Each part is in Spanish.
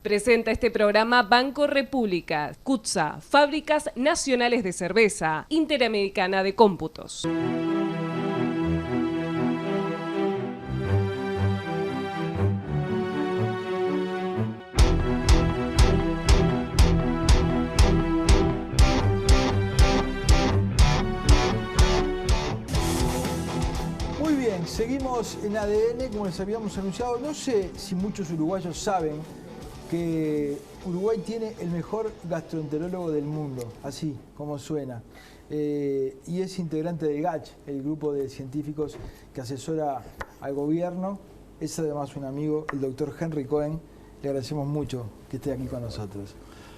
Presenta este programa Banco República, CUTSA, Fábricas Nacionales de Cerveza, Interamericana de Cómputos. Muy bien, seguimos en ADN como les habíamos anunciado. No sé si muchos uruguayos saben que Uruguay tiene el mejor gastroenterólogo del mundo, así como suena. Y es integrante de GACH, el grupo de científicos que asesora al gobierno. Es además un amigo, el doctor Henry Cohen. Le agradecemos mucho que esté aquí con nosotros.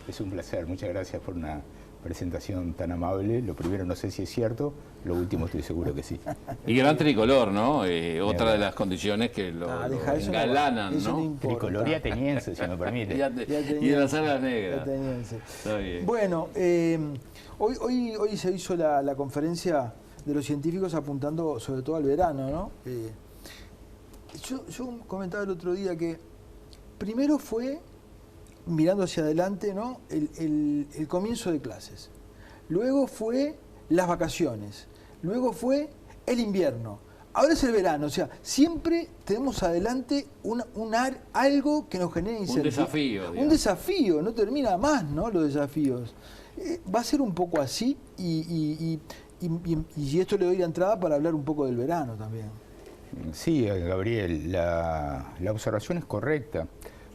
Es un placer, muchas gracias por una presentación tan amable. Lo primero no sé si es cierto, lo último estoy seguro que sí. Y gran tricolor, ¿no? Otra de las condiciones que lo engalanan, eso ¿no? no importa. Tricolor y ateniense, si me permite. Y de las alas negras. Está bien. Bueno, hoy se hizo la conferencia de los científicos apuntando sobre todo al verano, ¿no? Yo comentaba el otro día que primero fue mirando hacia adelante, ¿no? el comienzo de clases. Luego fue las vacaciones. Luego fue el invierno. Ahora es el verano. O sea, siempre tenemos adelante algo que nos genere incertidumbre. Un desafío. Un desafío. No termina más, ¿no? Los desafíos. Va a ser un poco así y esto le doy la entrada para hablar un poco del verano también. Sí, Gabriel, la observación es correcta.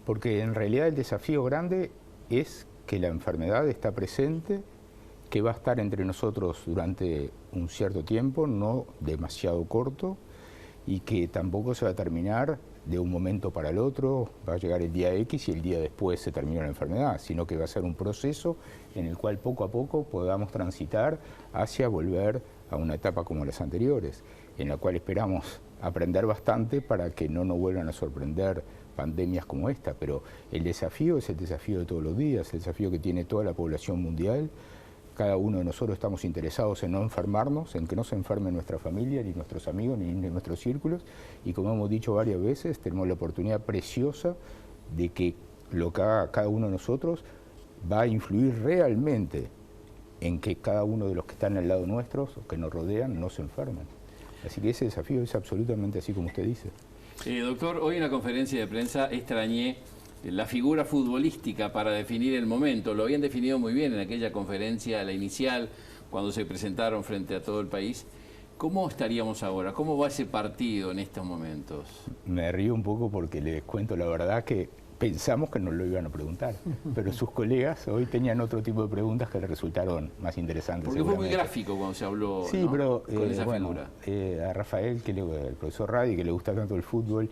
Porque en realidad el desafío grande es que la enfermedad está presente, que va a estar entre nosotros durante un cierto tiempo, no demasiado corto, y que tampoco se va a terminar de un momento para el otro, va a llegar el día X y el día después se terminó la enfermedad, sino que va a ser un proceso en el cual poco a poco podamos transitar hacia volver a una etapa como las anteriores, en la cual esperamos aprender bastante para que no nos vuelvan a sorprender pandemias como esta, pero el desafío es el desafío de todos los días, el desafío que tiene toda la población mundial. Cada uno de nosotros estamos interesados en no enfermarnos, en que no se enferme nuestra familia, ni nuestros amigos, ni nuestros círculos, y como hemos dicho varias veces, tenemos la oportunidad preciosa de que lo que haga cada uno de nosotros va a influir realmente en que cada uno de los que están al lado nuestros o que nos rodean no se enfermen. Así que ese desafío es absolutamente así como usted dice. Doctor, hoy en la conferencia de prensa extrañé la figura futbolística para definir el momento. Lo habían definido muy bien en aquella conferencia, la inicial, cuando se presentaron frente a todo el país. ¿Cómo estaríamos ahora? ¿Cómo va ese partido en estos momentos? Me río un poco porque les cuento la verdad que pensamos que nos lo iban a preguntar, pero sus colegas hoy tenían otro tipo de preguntas que les resultaron más interesantes. Porque fue muy gráfico cuando se habló, sí, ¿no? Pero con esa figura. A Rafael, el profesor Radi, que le gusta tanto el fútbol,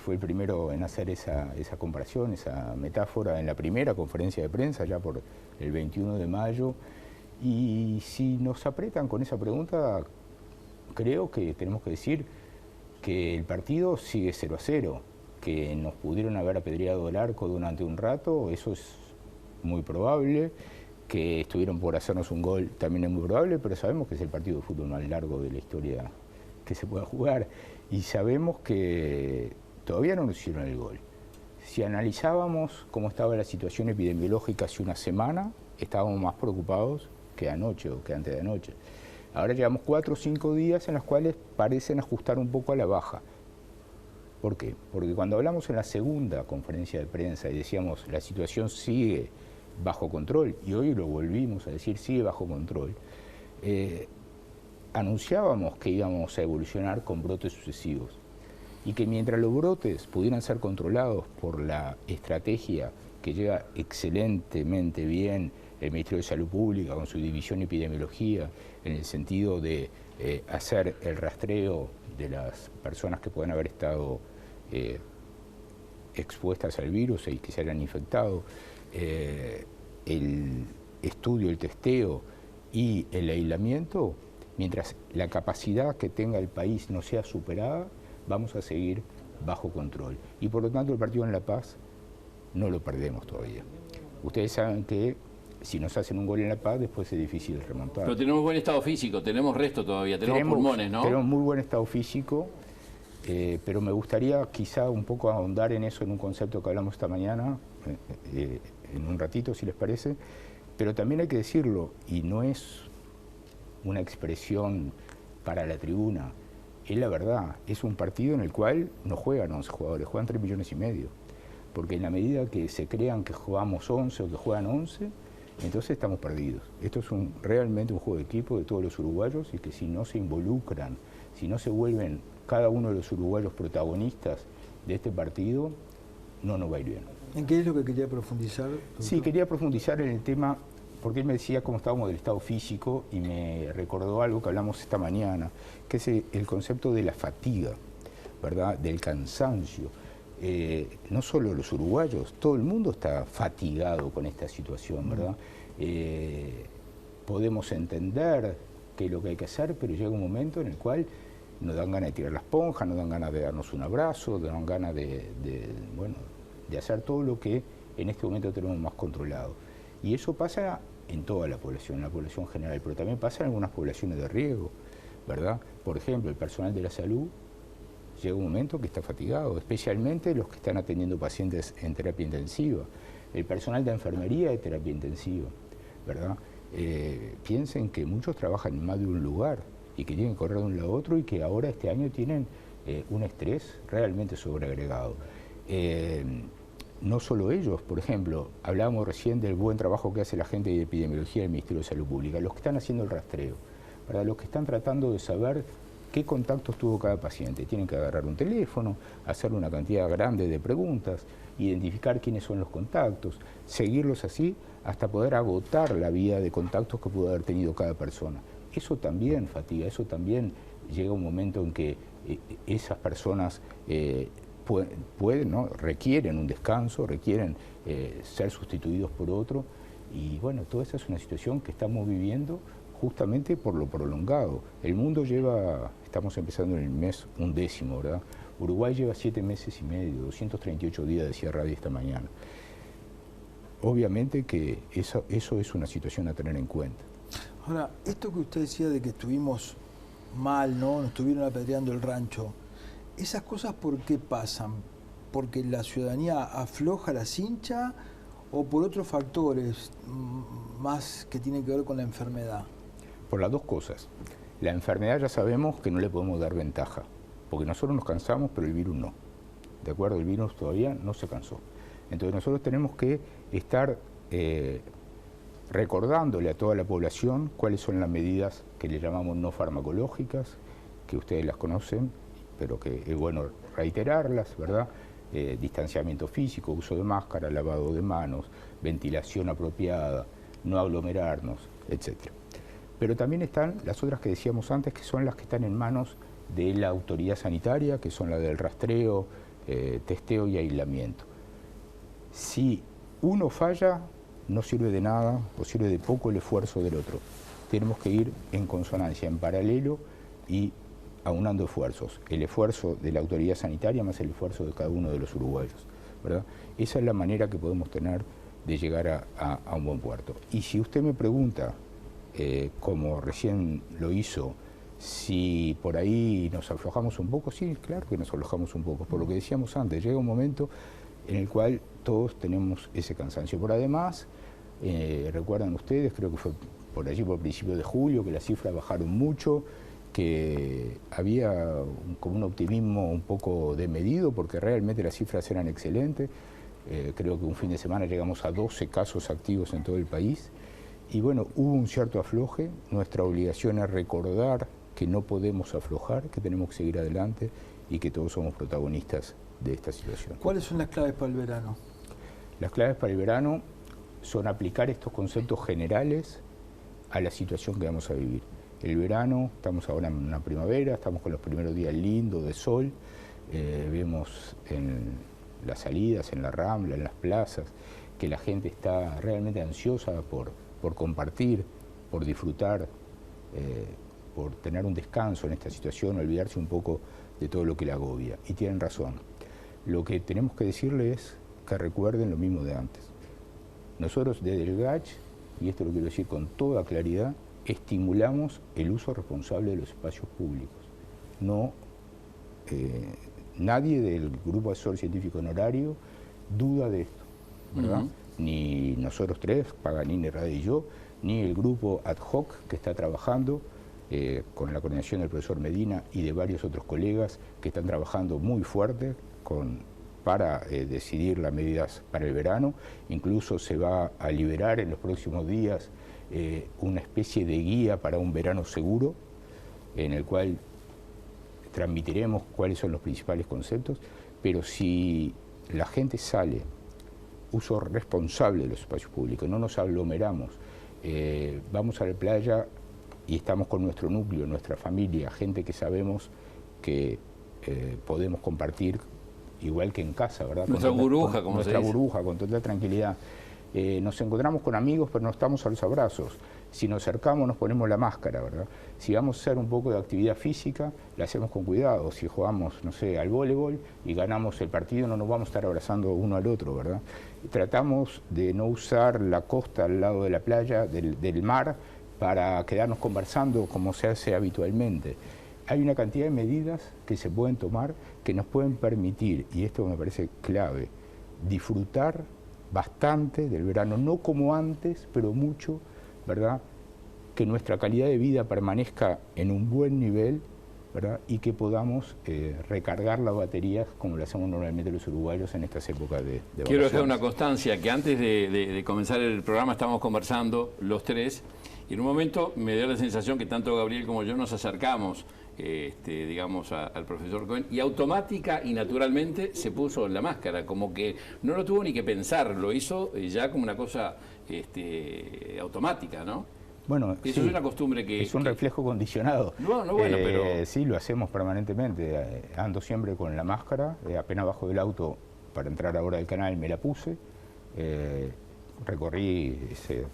fue el primero en hacer esa comparación, esa metáfora en la primera conferencia de prensa, ya por el 21 de mayo. Y si nos apretan con esa pregunta, creo que tenemos que decir que el partido sigue 0-0. Que nos pudieron haber apedreado el arco durante un rato, eso es muy probable. Que estuvieron por hacernos un gol también es muy probable, pero sabemos que es el partido de fútbol más largo de la historia que se pueda jugar. Y sabemos que todavía no nos hicieron el gol. Si analizábamos cómo estaba la situación epidemiológica hace una semana, estábamos más preocupados que anoche o que antes de anoche. Ahora llevamos 4 o 5 días en los cuales parecen ajustar un poco a la baja. ¿Por qué? Porque cuando hablamos en la segunda conferencia de prensa y decíamos la situación sigue bajo control, y hoy lo volvimos a decir, sigue bajo control, anunciábamos que íbamos a evolucionar con brotes sucesivos y que mientras los brotes pudieran ser controlados por la estrategia que lleva excelentemente bien el Ministerio de Salud Pública con su división de epidemiología, en el sentido de hacer el rastreo de las personas que pueden haber estado expuestas al virus y que se hayan infectado, el estudio, el testeo y el aislamiento, mientras la capacidad que tenga el país no sea superada, vamos a seguir bajo control. Y por lo tanto el partido en La Paz no lo perdemos todavía. Ustedes saben que si nos hacen un gol en La Paz, después es difícil remontar. Pero tenemos buen estado físico, tenemos resto todavía, tenemos pulmones, ¿no? Tenemos muy buen estado físico. Pero me gustaría quizá un poco ahondar en eso, en un concepto que hablamos esta mañana, en un ratito, si les parece, pero también hay que decirlo, y no es una expresión para la tribuna, es la verdad, es un partido en el cual no juegan 11 jugadores, juegan 3,5 millones, porque en la medida que se crean que jugamos 11 o que juegan 11, entonces estamos perdidos. Esto es realmente un juego de equipo de todos los uruguayos, y que si no se involucran, si no se vuelven cada uno de los uruguayos protagonistas de este partido, no nos va a ir bien. ¿En qué es lo que quería profundizar, doctor? Sí, quería profundizar en el tema, porque él me decía cómo estábamos del estado físico, y me recordó algo que hablamos esta mañana, que es el concepto de la fatiga, ¿verdad?, del cansancio. No solo los uruguayos, todo el mundo está fatigado con esta situación, ¿verdad? Podemos entender qué es lo que hay que hacer, pero llega un momento en el cual nos dan ganas de tirar la esponja, nos dan ganas de darnos un abrazo, nos dan ganas de hacer todo lo que en este momento tenemos más controlado. Y eso pasa en toda la población general, pero también pasa en algunas poblaciones de riesgo, ¿verdad? Por ejemplo, el personal de la salud llega un momento que está fatigado, especialmente los que están atendiendo pacientes en terapia intensiva, el personal de enfermería de terapia intensiva, ¿verdad? Piensen que muchos trabajan en más de un lugar y que tienen que correr de un lado a otro, y que ahora este año tienen un estrés realmente sobreagregado. No solo ellos, por ejemplo, hablábamos recién del buen trabajo que hace la gente de epidemiología del Ministerio de Salud Pública, los que están haciendo el rastreo, ¿verdad?, los que están tratando de saber qué contactos tuvo cada paciente. Tienen que agarrar un teléfono, hacer una cantidad grande de preguntas, identificar quiénes son los contactos, seguirlos así hasta poder agotar la vía de contactos que pudo haber tenido cada persona. Eso también fatiga, eso también llega un momento en que esas personas pueden, ¿no?, requieren un descanso, requieren ser sustituidos por otro, y bueno, toda esa es una situación que estamos viviendo justamente por lo prolongado. El mundo estamos empezando en el mes 11, ¿verdad? Uruguay lleva 7 meses y medio, 238 días, decía Radio esta mañana. Obviamente que eso es una situación a tener en cuenta. Ahora, esto que usted decía de que estuvimos mal, ¿no?, nos estuvieron apedreando el rancho, ¿esas cosas por qué pasan? ¿Porque la ciudadanía afloja la cincha o por otros factores más que tienen que ver con la enfermedad? Por las dos cosas. La enfermedad ya sabemos que no le podemos dar ventaja, porque nosotros nos cansamos, pero el virus no. ¿De acuerdo? El virus todavía no se cansó. Entonces nosotros tenemos que estar recordándole a toda la población cuáles son las medidas que le llamamos no farmacológicas, que ustedes las conocen, pero que es bueno reiterarlas, ¿verdad? Distanciamiento físico, uso de máscara, lavado de manos, ventilación apropiada, no aglomerarnos, etc. Pero también están las otras que decíamos antes, que son las que están en manos de la autoridad sanitaria, que son las del rastreo, testeo y aislamiento. Si uno falla, no sirve de nada o sirve de poco el esfuerzo del otro. Tenemos que ir en consonancia, en paralelo, y aunando esfuerzos. El esfuerzo de la autoridad sanitaria más el esfuerzo de cada uno de los uruguayos, ¿verdad? Esa es la manera que podemos tener de llegar a un buen puerto. Y si usted me pregunta, como recién lo hizo, si por ahí nos aflojamos un poco, sí, claro que nos aflojamos un poco. Por lo que decíamos antes, llega un momento en el cual todos tenemos ese cansancio. Por además, recuerdan ustedes, creo que fue por allí por principios de julio, que las cifras bajaron mucho, que había como un optimismo un poco desmedido, porque realmente las cifras eran excelentes. Creo que un fin de semana llegamos a 12 casos activos en todo el país. Y bueno, hubo un cierto afloje. Nuestra obligación es recordar que no podemos aflojar, que tenemos que seguir adelante y que todos somos protagonistas de esta situación. ¿Cuáles son las claves para el verano? Las claves para el verano son aplicar estos conceptos generales a la situación que vamos a vivir. El verano, estamos ahora en una primavera, estamos con los primeros días lindos de sol, vemos en las salidas, en la Rambla, en las plazas, que la gente está realmente ansiosa por compartir, por disfrutar, por tener un descanso en esta situación, olvidarse un poco de todo lo que la agobia. Y tienen razón. Lo que tenemos que decirles es que recuerden lo mismo de antes. Nosotros desde el GACH, y esto lo quiero decir con toda claridad, estimulamos el uso responsable de los espacios públicos. No, nadie del Grupo Asesor Científico Honorario duda de esto. ¿verdad? Ni nosotros tres, Paganini, Rade y yo, ni el grupo ad hoc que está trabajando con la coordinación del profesor Medina y de varios otros colegas que están trabajando muy fuerte para decidir las medidas para el verano. Incluso se va a liberar en los próximos días una especie de guía para un verano seguro, en el cual transmitiremos cuáles son los principales conceptos, pero si la gente sale, uso responsable de los espacios públicos, no nos aglomeramos, vamos a la playa y estamos con nuestro núcleo, nuestra familia, gente que sabemos que podemos compartir igual que en casa, ¿verdad? Nuestra burbuja, como se dice. Nuestra burbuja, con total tranquilidad. Nos encontramos con amigos, pero no estamos a los abrazos. Si nos acercamos, nos ponemos la máscara, ¿verdad? Si vamos a hacer un poco de actividad física, la hacemos con cuidado. Si jugamos, no sé, al voleibol y ganamos el partido, no nos vamos a estar abrazando uno al otro, ¿verdad? Tratamos de no usar la costa al lado de la playa, del mar, para quedarnos conversando como se hace habitualmente. Hay una cantidad de medidas que se pueden tomar que nos pueden permitir, y esto me parece clave, disfrutar bastante del verano, no como antes, pero mucho, ¿verdad? Que nuestra calidad de vida permanezca en un buen nivel, ¿verdad? Y que podamos recargar las baterías como lo hacemos normalmente los uruguayos en estas épocas de vacaciones. Quiero dejar una constancia, que antes de comenzar el programa estábamos conversando los tres, y en un momento me dio la sensación que tanto Gabriel como yo nos acercamos digamos, al profesor Cohen, y automática y naturalmente se puso la máscara, como que no lo tuvo ni que pensar, lo hizo ya como una cosa automática, ¿no? Bueno, eso sí, es una costumbre que... Es un reflejo condicionado. No, bueno, pero... Sí, lo hacemos permanentemente. Ando siempre con la máscara, apenas bajo del auto para entrar ahora al canal me la puse. Recorrí ese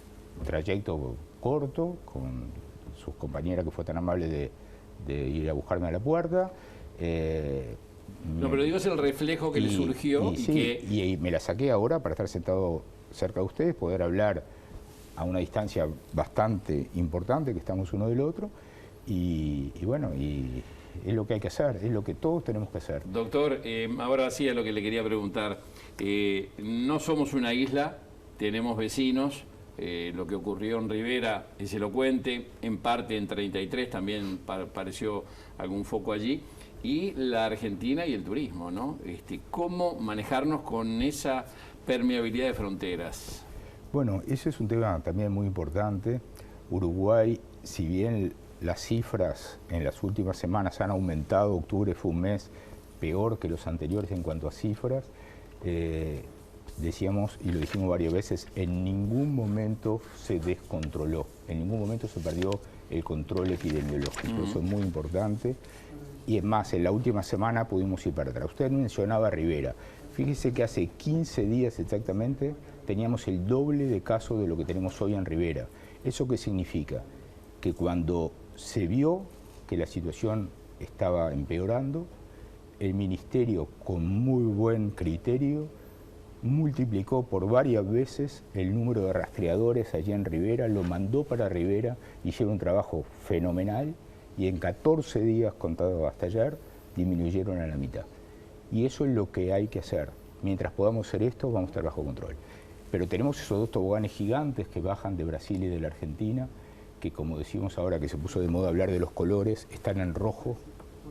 trayecto corto con sus compañeras que fue tan amable de ir a buscarme a la puerta. No, pero digo, es el reflejo que le surgió. Y me la saqué ahora para estar sentado cerca de ustedes, poder hablar a una distancia bastante importante, que estamos uno del otro, y bueno, y es lo que hay que hacer, es lo que todos tenemos que hacer. Doctor, ahora sí es lo que le quería preguntar. No somos una isla, tenemos vecinos. Lo que ocurrió en Rivera es elocuente, en parte en 33 también pareció algún foco allí, y la Argentina y el turismo, ¿no? ¿Cómo manejarnos con esa permeabilidad de fronteras? Bueno, ese es un tema también muy importante. Uruguay, si bien las cifras en las últimas semanas han aumentado, octubre fue un mes peor que los anteriores en cuanto a cifras, decíamos, y lo dijimos varias veces, en ningún momento se descontroló, en ningún momento se perdió el control epidemiológico. Eso es muy importante. Y es más, en la última semana pudimos ir para atrás. Usted mencionaba Rivera. Fíjese que hace 15 días exactamente teníamos el doble de casos de lo que tenemos hoy en Rivera. ¿Eso qué significa? Que cuando se vio que la situación estaba empeorando, el Ministerio, con muy buen criterio, multiplicó por varias veces el número de rastreadores allí en Rivera, lo mandó para Rivera, hicieron un trabajo fenomenal y en 14 días contados hasta ayer disminuyeron a la mitad. Y eso es lo que hay que hacer. Mientras podamos hacer esto, vamos a estar bajo control. Pero tenemos esos dos toboganes gigantes que bajan de Brasil y de la Argentina, que como decimos ahora que se puso de moda hablar de los colores, están en rojo.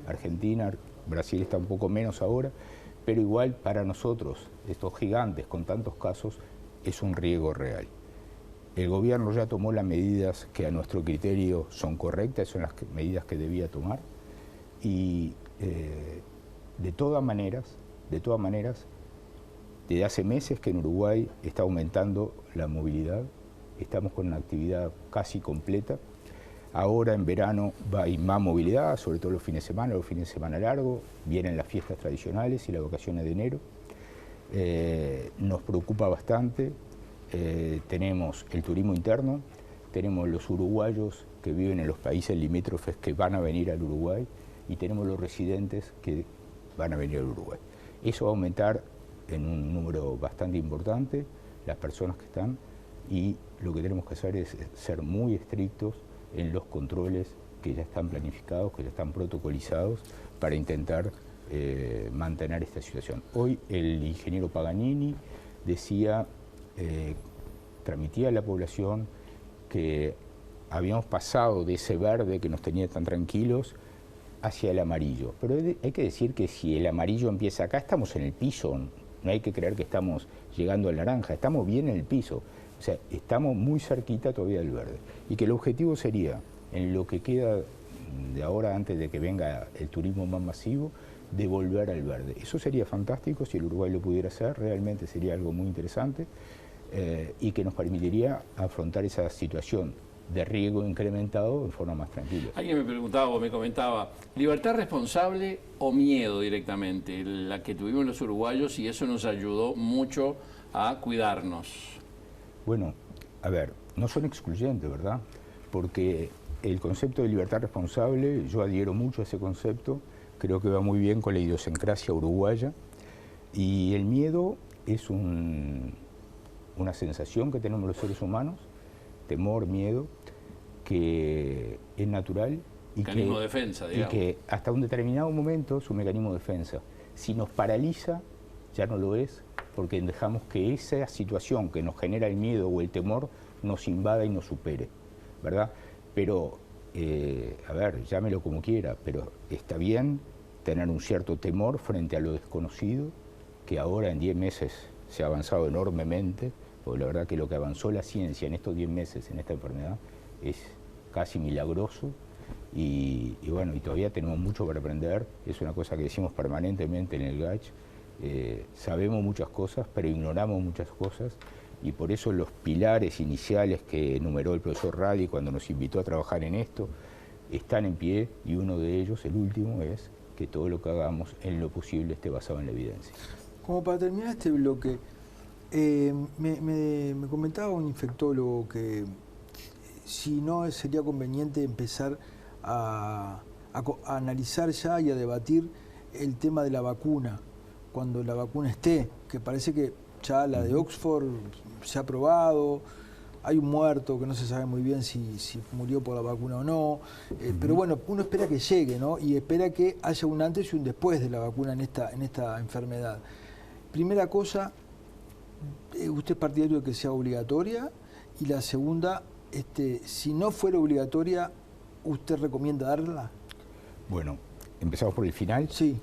Argentina, Brasil está un poco menos ahora, pero igual para nosotros, estos gigantes con tantos casos, es un riesgo real. El gobierno ya tomó las medidas que a nuestro criterio son correctas, son las medidas que debía tomar, y de todas maneras, desde hace meses que en Uruguay está aumentando la movilidad, estamos con una actividad casi completa. Ahora en verano va a ir más movilidad, sobre todo los fines de semana largos, vienen las fiestas tradicionales y las vacaciones de enero. Nos preocupa bastante, tenemos el turismo interno, tenemos los uruguayos que viven en los países limítrofes que van a venir al Uruguay y tenemos los residentes que van a venir al Uruguay. Eso va a aumentar en un número bastante importante las personas que están, y lo que tenemos que hacer es ser muy estrictos en los controles que ya están planificados, que ya están protocolizados para intentar mantener esta situación. Hoy el ingeniero Paganini decía transmitía a la población que habíamos pasado de ese verde que nos tenía tan tranquilos hacia el amarillo. Pero hay que decir que si el amarillo empieza acá, estamos en el piso, no hay que creer que estamos llegando al naranja, estamos bien en el piso, o sea, estamos muy cerquita todavía del verde. Y que el objetivo sería, en lo que queda de ahora, antes de que venga el turismo más masivo, de volver al verde. Eso sería fantástico si el Uruguay lo pudiera hacer, realmente sería algo muy interesante y que nos permitiría afrontar esa situación de riesgo incrementado en forma más tranquila. Alguien me preguntaba o me comentaba, ¿libertad responsable o miedo directamente? La que tuvimos los uruguayos, y eso nos ayudó mucho a cuidarnos. Bueno, a ver, no son excluyentes, ¿verdad? Porque el concepto de libertad responsable, yo adhiero mucho a ese concepto, creo que va muy bien con la idiosincrasia uruguaya, y el miedo es una sensación que tenemos los seres humanos, temor, miedo, que es natural y mecanismo de defensa, digamos. Y que hasta un determinado momento es un mecanismo de defensa. Si nos paraliza, ya no lo es, porque dejamos que esa situación que nos genera el miedo o el temor nos invada y nos supere, ¿verdad? Pero, a ver, llámelo como quiera, pero está bien tener un cierto temor frente a lo desconocido, que ahora en 10 meses se ha avanzado enormemente, porque la verdad que lo que avanzó la ciencia en estos 10 meses en esta enfermedad es casi milagroso y bueno, y todavía tenemos mucho para aprender, es una cosa que decimos permanentemente en el GACH, sabemos muchas cosas, pero ignoramos muchas cosas y por eso los pilares iniciales que enumeró el profesor Radi cuando nos invitó a trabajar en esto están en pie y uno de ellos, el último, es que todo lo que hagamos en lo posible esté basado en la evidencia. Como para terminar este bloque, me comentaba un infectólogo que si no sería conveniente empezar a analizar ya y a debatir el tema de la vacuna, cuando la vacuna esté, que parece que ya la de Oxford se ha probado, hay un muerto que no se sabe muy bien si murió por la vacuna o no, pero bueno, uno espera que llegue, ¿no? Y espera que haya un antes y un después de la vacuna en esta enfermedad. Primera cosa, ¿usted es partidario de que sea obligatoria? Y la segunda, si no fuera obligatoria, ¿usted recomienda darla? Bueno, empezamos por el final. Sí.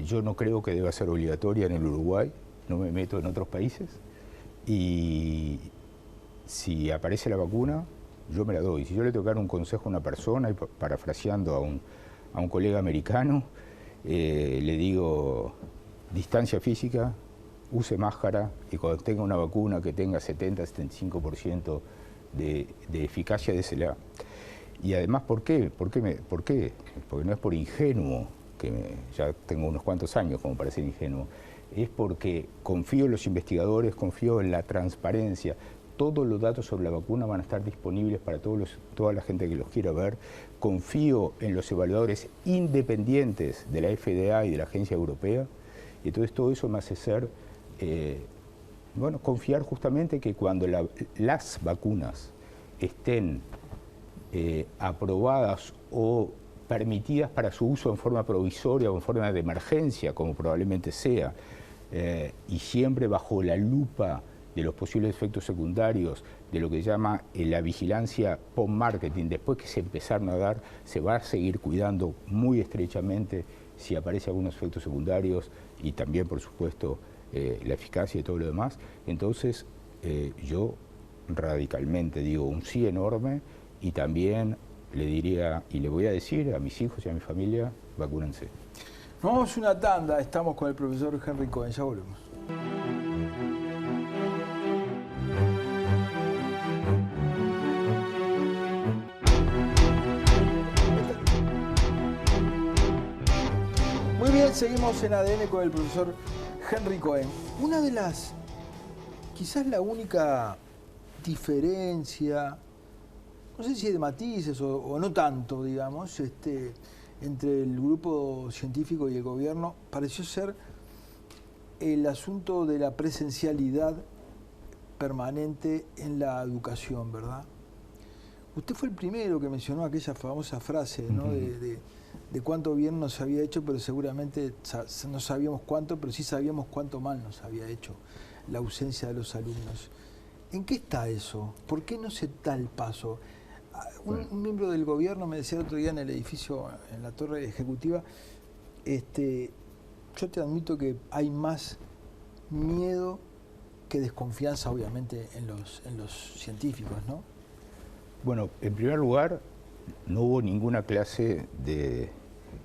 Yo no creo que deba ser obligatoria en el Uruguay, no me meto en otros países. Y si aparece la vacuna, yo me la doy. Si yo le tengo que dar un consejo a una persona, y parafraseando a un colega americano, le digo, distancia física, use máscara y cuando tenga una vacuna que tenga 70-75% de eficacia, désela. Y además, ¿por qué? Porque no es por ingenuo, ya tengo unos cuantos años como para ser ingenuo, es porque confío en los investigadores, confío en la transparencia. Todos los datos sobre la vacuna van a estar disponibles para toda la gente que los quiera ver. Confío en los evaluadores independientes de la FDA y de la Agencia Europea. Y entonces todo eso me hace ser, confiar justamente que cuando las vacunas estén aprobadas o permitidas para su uso en forma provisoria o en forma de emergencia, como probablemente sea, y siempre bajo la lupa de los posibles efectos secundarios, de lo que se llama la vigilancia post-marketing, después que se empezaron a dar, se va a seguir cuidando muy estrechamente si aparecen algunos efectos secundarios y también, por supuesto, la eficacia y todo lo demás. Entonces, yo radicalmente digo un sí enorme y también le diría y le voy a decir a mis hijos y a mi familia, vacúnense. Nos vamos a una tanda, estamos con el profesor Henry Cohen, ya volvemos. Muy bien, seguimos en ADN con el profesor Henry Cohen. Una de las, quizás la única diferencia, no sé si de matices o no tanto, digamos, entre el grupo científico y el gobierno, pareció ser el asunto de la presencialidad permanente en la educación, ¿verdad? Usted fue el primero que mencionó aquella famosa frase, ¿no? De cuánto bien nos había hecho, pero seguramente no sabíamos cuánto, pero sí sabíamos cuánto mal nos había hecho la ausencia de los alumnos. ¿En qué está eso? ¿Por qué no se da el paso? Un miembro del gobierno me decía el otro día en el edificio, en la torre ejecutiva, yo te admito que hay más miedo que desconfianza, obviamente, en los científicos, ¿no? Bueno, en primer lugar, no hubo ninguna clase de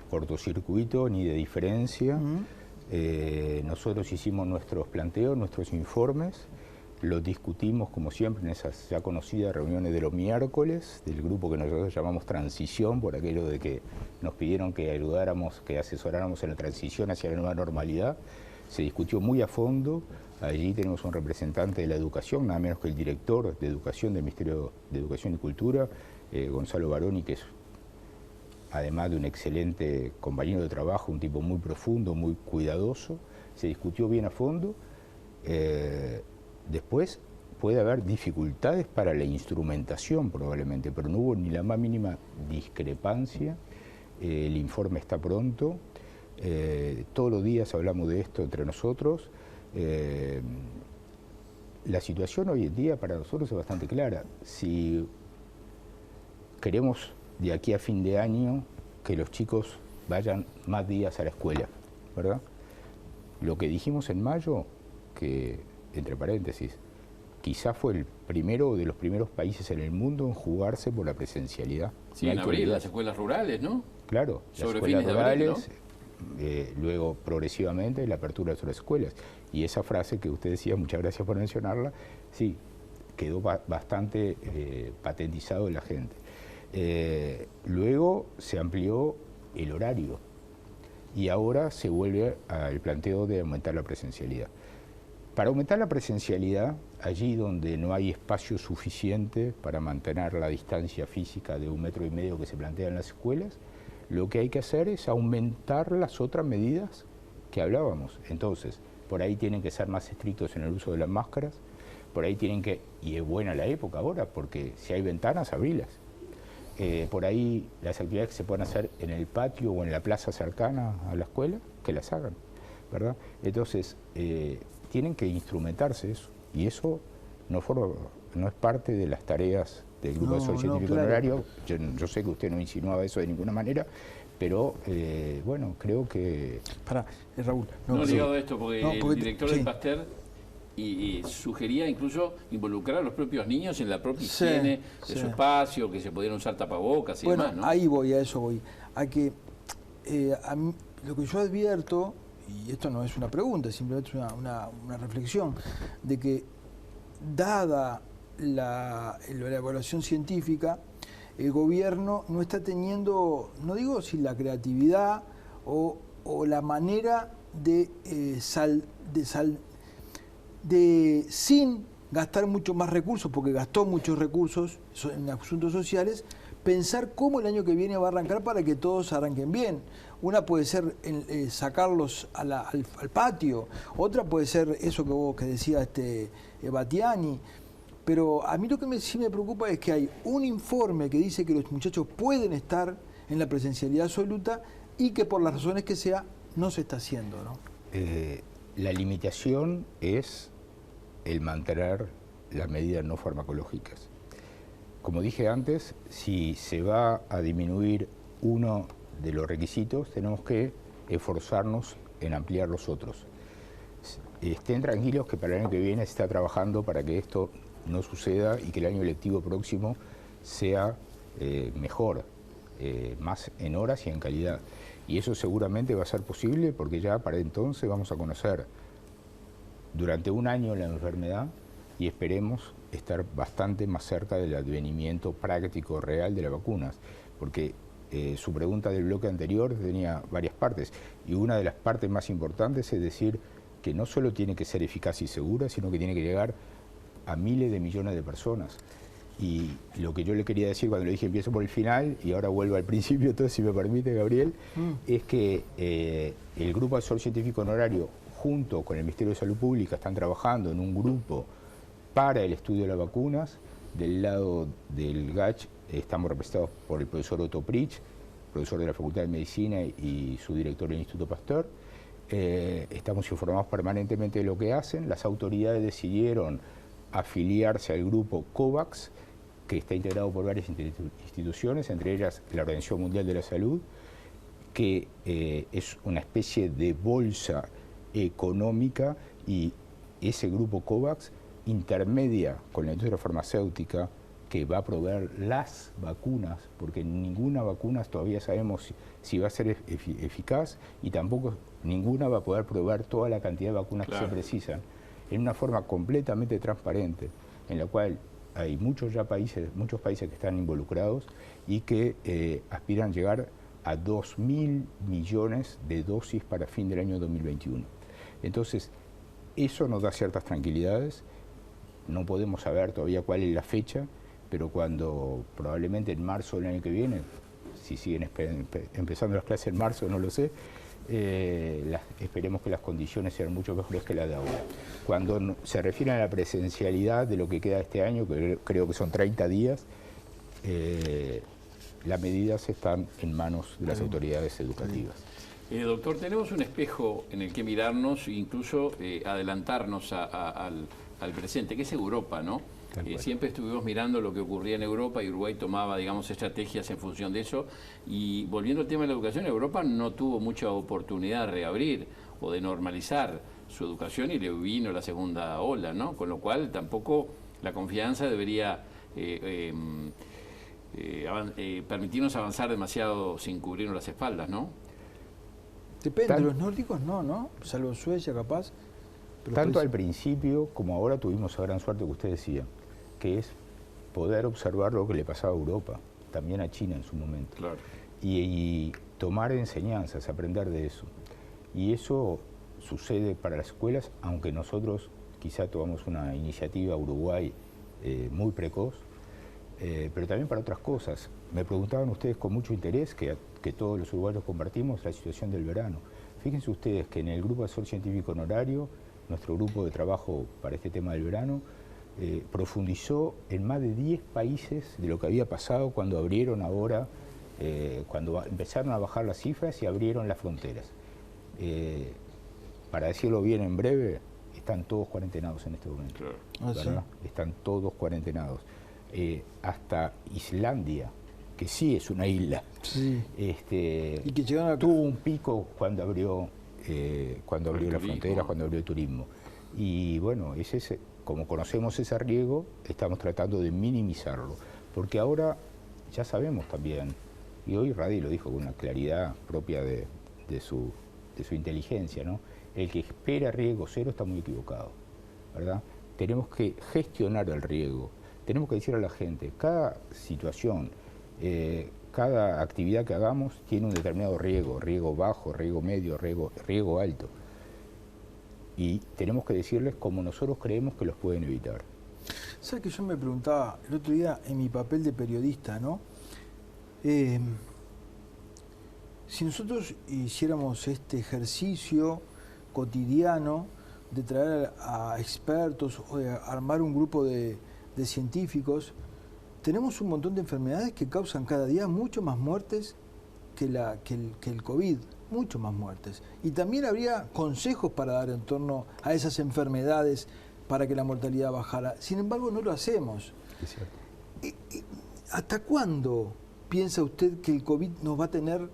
cortocircuito ni de diferencia. Nosotros hicimos nuestros planteos, nuestros informes, los discutimos como siempre en esas ya conocidas reuniones de los miércoles del grupo que nosotros llamamos Transición, por aquello de que nos pidieron que ayudáramos, que asesoráramos en la transición hacia la nueva normalidad. Se discutió muy a fondo. Allí tenemos un representante de la educación, nada menos que el director de educación del Ministerio de Educación y Cultura, Gonzalo Baroni, que es, además de un excelente compañero de trabajo, un tipo muy profundo, muy cuidadoso. Se discutió bien a fondo. Después puede haber dificultades para la instrumentación probablemente, pero no hubo ni la más mínima discrepancia. El informe está pronto. Todos los días hablamos de esto entre nosotros. La situación hoy en día para nosotros es bastante clara. Si queremos de aquí a fin de año que los chicos vayan más días a la escuela, ¿verdad? Lo que dijimos en mayo, que, entre paréntesis, quizá fue el primero de los primeros países en el mundo en jugarse por la presencialidad. Sí, en abrir las escuelas rurales, ¿no? Claro, las escuelas rurales, luego progresivamente la apertura de otras escuelas. Y esa frase que usted decía, muchas gracias por mencionarla, sí, quedó bastante patentizado en la gente. Luego se amplió el horario y ahora se vuelve al planteo de aumentar la presencialidad. Para aumentar la presencialidad, allí donde no hay espacio suficiente para mantener la distancia física de 1,5 metros que se plantea en las escuelas, lo que hay que hacer es aumentar las otras medidas que hablábamos. Entonces, por ahí tienen que ser más estrictos en el uso de las máscaras, por ahí tienen que, y es buena la época ahora, porque si hay ventanas, abrirlas. Por ahí las actividades que se pueden hacer en el patio o en la plaza cercana a la escuela, que las hagan, ¿verdad? Entonces, tienen que instrumentarse eso, y eso no es parte de las tareas del Grupo Asesor Científico Honorario. Yo sé que usted no insinuaba eso de ninguna manera, pero bueno, creo que... Raúl. No ligado a esto, porque el director del Pasteur y sugería incluso involucrar a los propios niños en la propia higiene de su espacio, que se pudieran usar tapabocas y demás, ¿no? Ahí voy, a eso voy. A que a mí, lo que yo advierto, y esto no es una pregunta, simplemente es una reflexión, de que dada la evaluación científica, el gobierno no está teniendo, no digo si la creatividad o la manera de sin gastar mucho más recursos, porque gastó muchos recursos en asuntos sociales, pensar cómo el año que viene va a arrancar para que todos arranquen bien. Una puede ser sacarlos al patio, otra puede ser eso que decía Battiani. Pero a mí lo que sí me preocupa es que hay un informe que dice que los muchachos pueden estar en la presencialidad absoluta y que por las razones que sea no se está haciendo, ¿no? La limitación es el mantener las medidas no farmacológicas. Como dije antes, si se va a disminuir uno de los requisitos, tenemos que esforzarnos en ampliar los otros. Estén tranquilos que para el año que viene se está trabajando para que esto no suceda y que el año lectivo próximo sea mejor, más en horas y en calidad. Y eso seguramente va a ser posible porque ya para entonces vamos a conocer durante un año la enfermedad y esperemos estar bastante más cerca del advenimiento práctico real de las vacunas, porque su pregunta del bloque anterior tenía varias partes y una de las partes más importantes es decir que no solo tiene que ser eficaz y segura, sino que tiene que llegar a miles de millones de personas. Y lo que yo le quería decir cuando le dije empiezo por el final y ahora vuelvo al principio, entonces si me permite, Gabriel, es que el Grupo Asesor Científico Honorario junto con el Ministerio de Salud Pública están trabajando en un grupo para el estudio de las vacunas. Del lado del GACH estamos representados por el profesor Otto Pritsch, profesor de la Facultad de Medicina y su director del Instituto Pasteur. estamos informados permanentemente de lo que hacen. Las autoridades decidieron afiliarse al grupo COVAX, que está integrado por varias instituciones, entre ellas la Organización Mundial de la Salud, que es una especie de bolsa económica, y ese grupo COVAX intermedia con la industria farmacéutica que va a proveer las vacunas, porque ninguna vacuna todavía sabemos si va a ser eficaz, y tampoco ninguna va a poder proveer toda la cantidad de vacunas que se precisan, en una forma completamente transparente, en la cual hay muchos países que están involucrados y que aspiran a llegar a 2.000 millones de dosis para fin del año 2021. Entonces, eso nos da ciertas tranquilidades. No podemos saber todavía cuál es la fecha, pero cuando probablemente en marzo del año que viene, si siguen empezando las clases en marzo, no lo sé, esperemos que las condiciones sean mucho mejores que las de ahora. Cuando se refiere a la presencialidad de lo que queda este año, que creo que son 30 días, las medidas están en manos de las autoridades educativas. Doctor, tenemos un espejo en el que mirarnos e incluso adelantarnos al presente, que es Europa, ¿no? Siempre estuvimos mirando lo que ocurría en Europa y Uruguay tomaba, digamos, estrategias en función de eso. Y volviendo al tema de la educación, Europa no tuvo mucha oportunidad de reabrir o de normalizar su educación y le vino la segunda ola, ¿no? Con lo cual tampoco la confianza debería permitirnos avanzar demasiado sin cubrirnos las espaldas, ¿no? Depende, de los nórdicos no, salvo Suecia capaz. Tanto al principio como ahora tuvimos la gran suerte que usted decía, que es poder observar lo que le pasaba a Europa, también a China en su momento. Claro. Y tomar enseñanzas, aprender de eso. Y eso sucede para las escuelas, aunque nosotros quizá tomamos una iniciativa Uruguay muy precoz, pero también para otras cosas. Me preguntaban ustedes con mucho interés, que todos los uruguayos compartimos, la situación del verano. Fíjense ustedes que en el Grupo Asesor Científico Honorario, nuestro grupo de trabajo para este tema del verano, profundizó en más de 10 países de lo que había pasado cuando abrieron ahora, cuando empezaron a bajar las cifras y abrieron las fronteras. Para decirlo bien en breve, están todos cuarentenados en este momento. Claro. ¿Verdad? ¿Sí? Están todos cuarentenados. Hasta Islandia, que sí es una isla, sí. Y que tuvo un pico cuando abrió la frontera, cuando abrió el turismo. Y bueno, como conocemos ese riesgo, estamos tratando de minimizarlo, porque ahora ya sabemos también, y hoy Radi lo dijo con una claridad propia de su inteligencia, ¿no? El que espera riesgo cero está muy equivocado, ¿verdad? Tenemos que gestionar el riesgo, tenemos que decir a la gente, cada situación, cada actividad que hagamos tiene un determinado riesgo bajo, riesgo medio, riesgo alto. Y tenemos que decirles cómo nosotros creemos que los pueden evitar. ¿Sabes que yo me preguntaba el otro día en mi papel de periodista, ¿no? Si nosotros hiciéramos este ejercicio cotidiano de traer a expertos o de armar un grupo de científicos, tenemos un montón de enfermedades que causan cada día mucho más muertes que el COVID, mucho más muertes. Y también habría consejos para dar en torno a esas enfermedades para que la mortalidad bajara. Sin embargo, no lo hacemos. Es cierto. ¿Hasta cuándo piensa usted que el COVID nos va a tener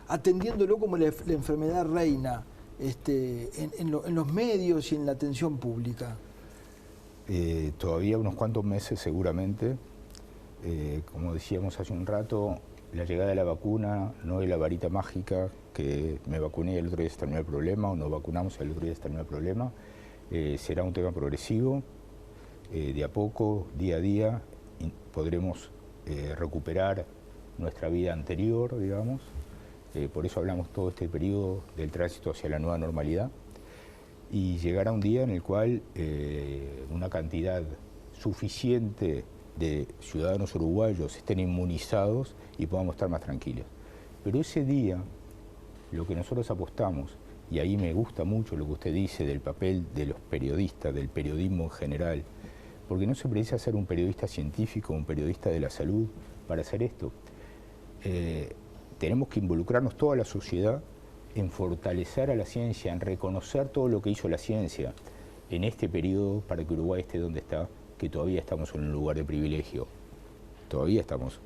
atendiéndolo como la enfermedad reina en los medios y en la atención pública? Todavía unos cuantos meses seguramente. Como decíamos hace un rato, la llegada de la vacuna no es la varita mágica que me vacuné y el otro día se terminó el problema, o nos vacunamos y el otro día se terminó el problema. Será un tema progresivo, de a poco, día a día, podremos recuperar nuestra vida anterior, digamos. Por eso hablamos todo este periodo del tránsito hacia la nueva normalidad. Y llegará un día en el cual una cantidad suficiente de ciudadanos uruguayos estén inmunizados y podamos estar más tranquilos. Pero ese día, lo que nosotros apostamos, y ahí me gusta mucho lo que usted dice del papel de los periodistas, del periodismo en general, porque no se precisa ser un periodista científico, un periodista de la salud para hacer esto. Tenemos que involucrarnos toda la sociedad en fortalecer a la ciencia, en reconocer todo lo que hizo la ciencia en este periodo para que Uruguay esté donde está, que todavía estamos en un lugar de privilegio. Todavía estamos.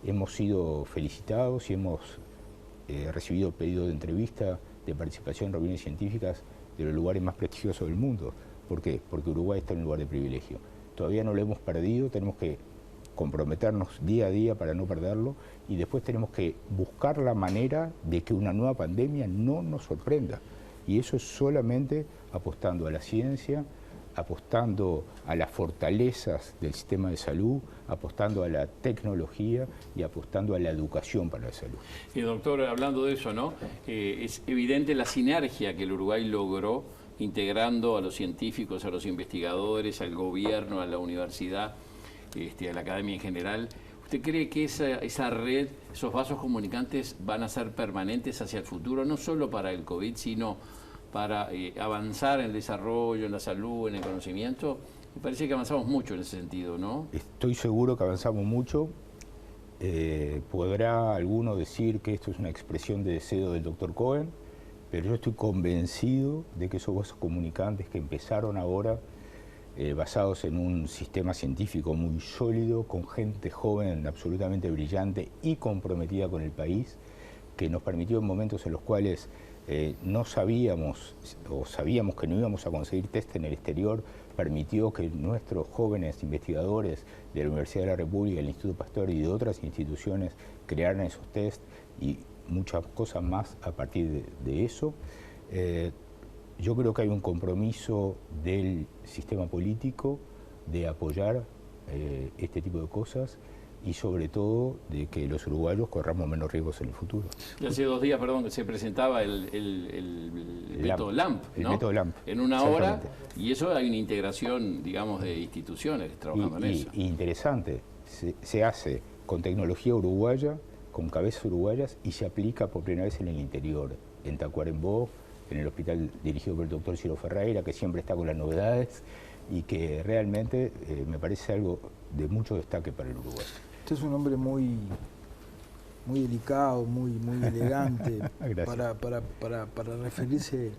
Hemos sido felicitados y hemos recibido pedidos de entrevista, de participación en reuniones científicas de los lugares más prestigiosos del mundo. ¿Por qué? Porque Uruguay está en un lugar de privilegio. Todavía no lo hemos perdido, tenemos que comprometernos día a día para no perderlo, y después tenemos que buscar la manera de que una nueva pandemia no nos sorprenda. Y eso es solamente apostando a la ciencia, apostando a las fortalezas del sistema de salud, apostando a la tecnología y apostando a la educación para la salud. Doctor, hablando de eso, ¿no? Es evidente la sinergia que el Uruguay logró integrando a los científicos, a los investigadores, al gobierno, a la universidad, a la academia en general. ¿Usted cree que esa red, esos vasos comunicantes van a ser permanentes hacia el futuro, no solo para el COVID, sino para avanzar en el desarrollo, en la salud, en el conocimiento? Me parece que avanzamos mucho en ese sentido, ¿no? Estoy seguro que avanzamos mucho. Podrá alguno decir que esto es una expresión de deseo del doctor Cohen, pero yo estoy convencido de que esos vasos comunicantes que empezaron ahora, basados en un sistema científico muy sólido, con gente joven absolutamente brillante y comprometida con el país, que nos permitió en momentos en los cuales no sabíamos o sabíamos que no íbamos a conseguir test en el exterior, permitió que nuestros jóvenes investigadores de la Universidad de la República, del Instituto Pasteur y de otras instituciones crearan esos test y muchas cosas más a partir de eso. Yo creo que hay un compromiso del sistema político de apoyar este tipo de cosas y sobre todo de que los uruguayos corramos menos riesgos en el futuro. Y hace 2 días, perdón, que se presentaba el método LAMP, ¿no? El método LAMP. En una hora, y eso hay una integración, digamos, de instituciones trabajando en eso. Y interesante, se hace con tecnología uruguaya, con cabezas uruguayas, y se aplica por primera vez en el interior, en Tacuarembó, en el hospital dirigido por el doctor Ciro Ferreira, que siempre está con las novedades y que realmente me parece algo de mucho destaque para el Uruguay. Usted es un hombre muy delicado, muy elegante para referirse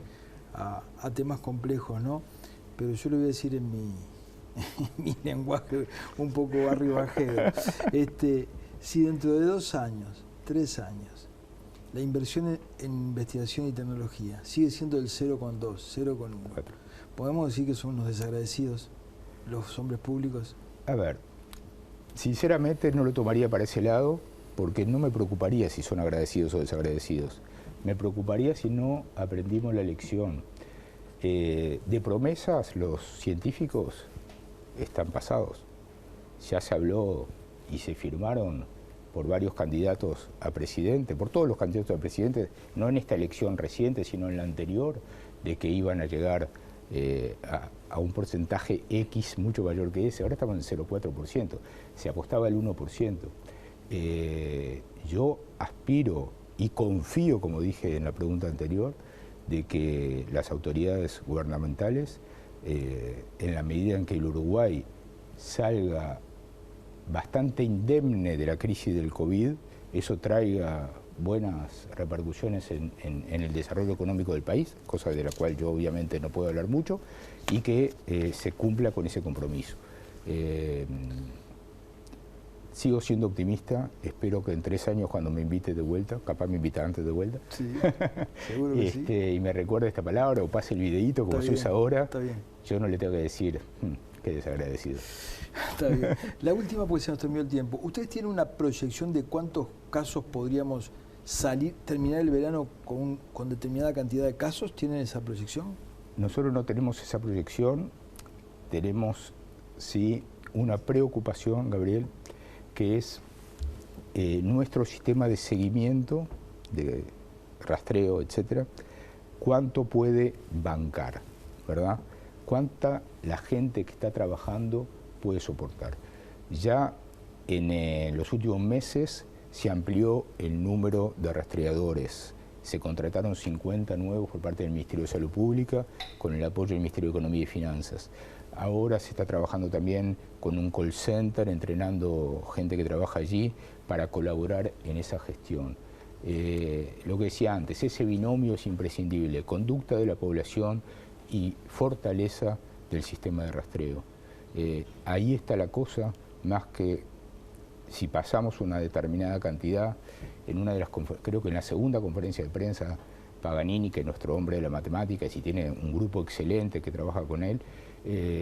a temas complejos, ¿no? Pero yo le voy a decir en mi lenguaje un poco barribajero. Si dentro de 2 años, 3 años, la inversión en investigación y tecnología sigue siendo del 0,2, 0,1, ¿podemos decir que son unos desagradecidos los hombres públicos? A ver, sinceramente no lo tomaría para ese lado, porque no me preocuparía si son agradecidos o desagradecidos. Me preocuparía si no aprendimos la lección. De promesas, los científicos están pasados. Ya se habló y se firmaron por varios candidatos a presidente, por todos los candidatos a presidente, no en esta elección reciente, sino en la anterior, de que iban a llegar a un porcentaje X mucho mayor que ese. Ahora estamos en el 0,4%, se apostaba al 1%. Yo aspiro y confío, como dije en la pregunta anterior, de que las autoridades gubernamentales, en la medida en que el Uruguay salga bastante indemne de la crisis del COVID, eso traiga buenas repercusiones en el desarrollo económico del país, cosa de la cual yo obviamente no puedo hablar mucho, y que se cumpla con ese compromiso. Sigo siendo optimista, espero que en 3 años cuando me invite de vuelta, capaz me invita antes de vuelta, sí, seguro que sí. Y me recuerde esta palabra o pase el videíto como se usa ahora, yo no le tengo que decir, qué desagradecido. Está bien. La última, porque se nos terminó el tiempo. ¿Ustedes tienen una proyección de cuántos casos podríamos terminar el verano con determinada cantidad de casos? ¿Tienen esa proyección? Nosotros no tenemos esa proyección, tenemos sí una preocupación, Gabriel, que es nuestro sistema de seguimiento, de rastreo, etcétera, cuánto puede bancar, ¿verdad? Cuánta la gente que está trabajando puede soportar. Ya en los últimos meses se amplió el número de rastreadores. Se contrataron 50 nuevos por parte del Ministerio de Salud Pública con el apoyo del Ministerio de Economía y Finanzas. Ahora se está trabajando también con un call center, entrenando gente que trabaja allí para colaborar en esa gestión. Lo que decía antes, ese binomio es imprescindible, conducta de la población y fortaleza del sistema de rastreo. Ahí está la cosa, más que si pasamos una determinada cantidad, creo que en la segunda conferencia de prensa, Paganini, que es nuestro hombre de la matemática, y si tiene un grupo excelente que trabaja con él,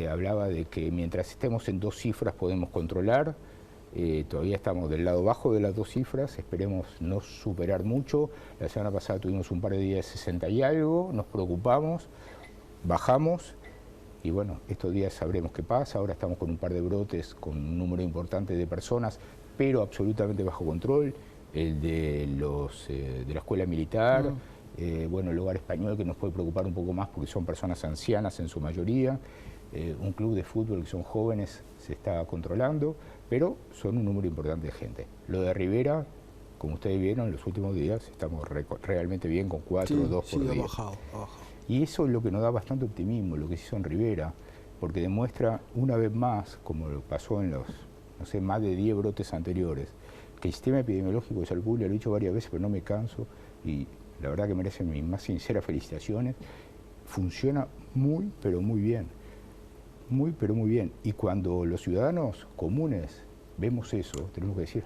hablaba de que mientras estemos en 2 cifras podemos controlar. Todavía estamos del lado bajo de las 2 cifras, esperemos no superar mucho. La semana pasada tuvimos un par de días de 60 y algo, nos preocupamos, bajamos y bueno, estos días sabremos qué pasa. Ahora estamos con un par de brotes con un número importante de personas, pero absolutamente bajo control, el de la escuela militar, bueno, el hogar español, que nos puede preocupar un poco más porque son personas ancianas en su mayoría, un club de fútbol que son jóvenes se está controlando, pero son un número importante de gente. Lo de Rivera, como ustedes vieron, en los últimos días estamos realmente bien con 4 o 2 por día. Ha bajado. Y eso es lo que nos da bastante optimismo, lo que se hizo en Rivera, porque demuestra una vez más, como lo pasó en los, no sé, más de 10 brotes anteriores, que el sistema epidemiológico de salud pública, lo he dicho varias veces, pero no me canso, y la verdad que merecen mis más sinceras felicitaciones, funciona muy, pero muy bien. Muy, pero muy bien. Y cuando los ciudadanos comunes vemos eso, tenemos que decir,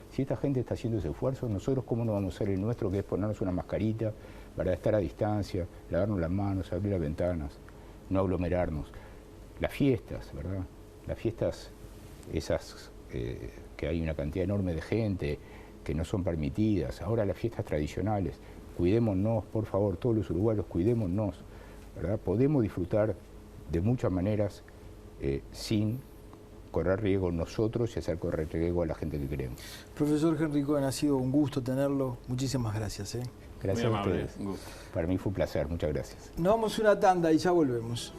si esta gente está haciendo ese esfuerzo, nosotros cómo no vamos a hacer el nuestro, que es ponernos una mascarita para estar a distancia, lavarnos las manos, abrir las ventanas, no aglomerarnos. Las fiestas, ¿verdad? Las fiestas, esas que hay una cantidad enorme de gente, que no son permitidas. Ahora las fiestas tradicionales, cuidémonos, por favor, todos los uruguayos, cuidémonos, ¿verdad? Podemos disfrutar de muchas maneras sin correr riesgo nosotros y hacer correr riesgo a la gente que queremos. Profesor Henry Cohen, ha sido un gusto tenerlo. Muchísimas gracias. Gracias a ustedes. Para mí fue un placer. Muchas gracias. Nos vamos a una tanda y ya volvemos.